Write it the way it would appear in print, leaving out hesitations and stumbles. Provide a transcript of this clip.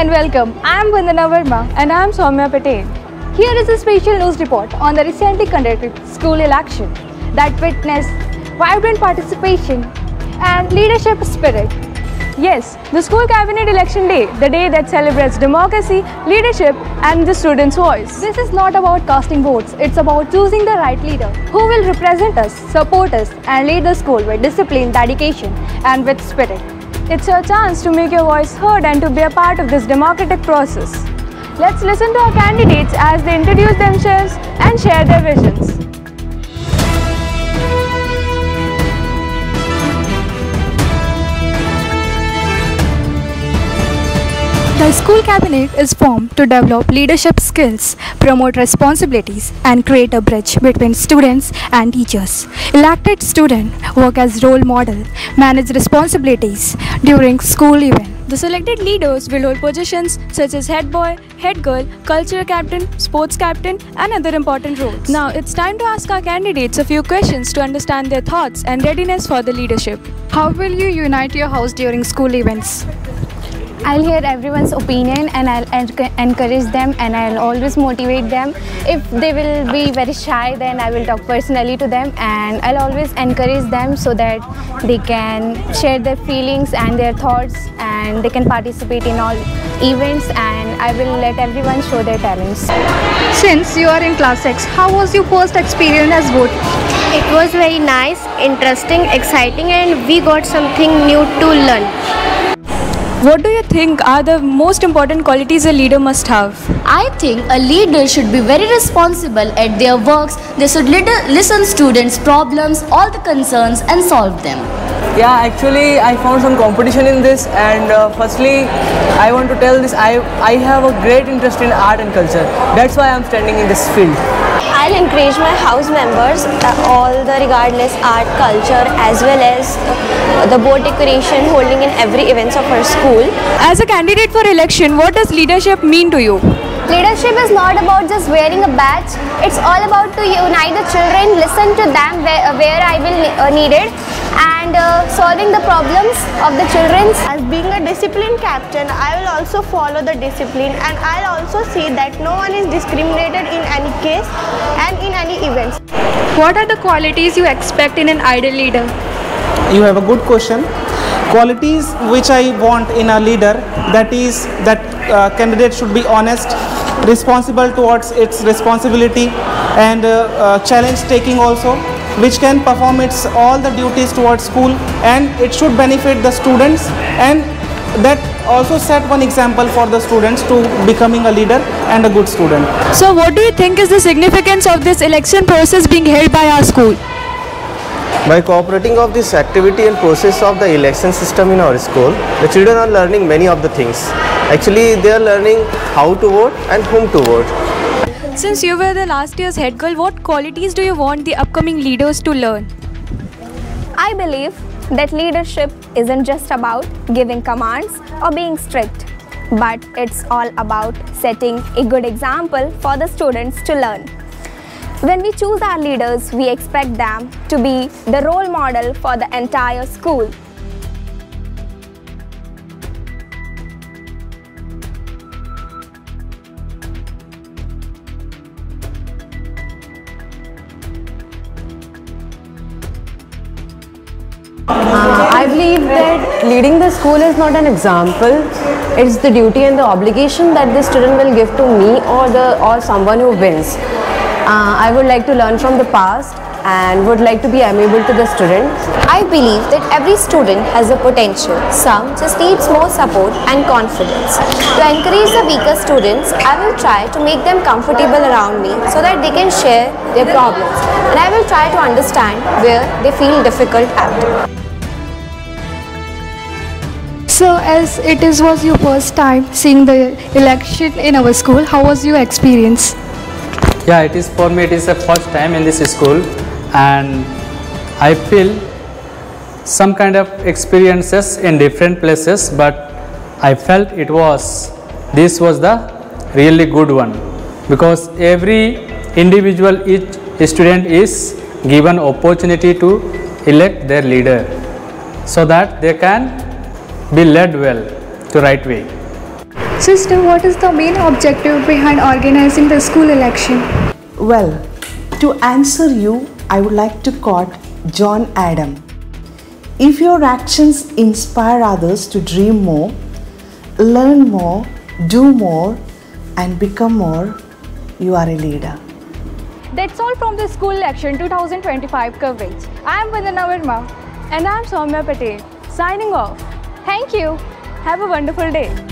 and welcome. I am Vandana Verma and I am Soumya Patel. Here is a special news report on the recently conducted school election that witnessed vibrant participation and leadership spirit. Yes, the school cabinet election day, the day that celebrates democracy, leadership and the student's voice. This is not about casting votes, it's about choosing the right leader who will represent us, support us and lead the school with discipline, dedication and with spirit. It's your chance to make your voice heard and to be a part of this democratic process. Let's listen to our candidates as they introduce themselves and share their visions. The school cabinet is formed to develop leadership skills, promote responsibilities and create a bridge between students and teachers. Elected students work as role model, manage responsibilities during school events. The selected leaders will hold positions such as head boy, head girl, cultural captain, sports captain and other important roles. Now it's time to ask our candidates a few questions to understand their thoughts and readiness for the leadership. How will you unite your house during school events? I'll hear everyone's opinion and I'll encourage them and I'll always motivate them. If they will be very shy, then I will talk personally to them and I'll always encourage them so that they can share their feelings and their thoughts and they can participate in all events, and I will let everyone show their talents. Since you are in class 6, how was your first experience as vote? It was very nice, interesting, exciting and we got something new to learn. What do you think are the most important qualities a leader must have? I think a leader should be very responsible at their works. They should listen students' problems, all the concerns and solve them. Yeah, actually I found some competition in this, and firstly I want to tell this, I have a great interest in art and culture. That's why I'm standing in this field. I'll encourage my house members, all the regardless art, culture as well as the board decoration holding in every events of our school. As a candidate for election, what does leadership mean to you? Leadership is not about just wearing a badge. It's all about to unite the children, listen to them where I will need it, and solving the problems of the children. As being a discipline captain, I will also follow the discipline and I'll also see that no one is discriminated in any case and in any events. What are the qualities you expect in an ideal leader? You have a good question. Qualities which I want in a leader, that is that candidate should be honest, responsible towards its responsibility and challenge taking also, which can perform its all the duties towards school, and it should benefit the students, and that also set one example for the students to becoming a leader and a good student. So what do you think is the significance of this election process being held by our school? By cooperating of this activity and process of the election system in our school, the children are learning many of the things. Actually, they are learning how to vote and whom to vote. Since you were the last year's head girl, what qualities do you want the upcoming leaders to learn? I believe that leadership isn't just about giving commands or being strict, but it's all about setting a good example for the students to learn. When we choose our leaders, we expect them to be the role model for the entire school. I believe that leading the school is not an example, it's the duty and the obligation that the student will give to me or someone who wins. I would like to learn from the past and would like to be amiable to the student. I believe that every student has a potential. Some just needs more support and confidence. To encourage the weaker students, I will try to make them comfortable around me so that they can share their problems, and I will try to understand where they feel difficult at. So as it was your first time seeing the election in our school, how was your experience? Yeah, it is for me, it is the first time in this school, and I feel some kind of experiences in different places, but I felt this was the really good one, because every individual, each student is given opportunity to elect their leader so that they can be led well to right way. Sister, what is the main objective behind organizing the school election? Well, to answer you, I would like to quote John Adam. If your actions inspire others to dream more, learn more, do more, and become more, you are a leader. That's all from the School Election 2025 coverage. I am Vandana Verma. And I am Soumya Patel. Signing off. Thank you. Have a wonderful day.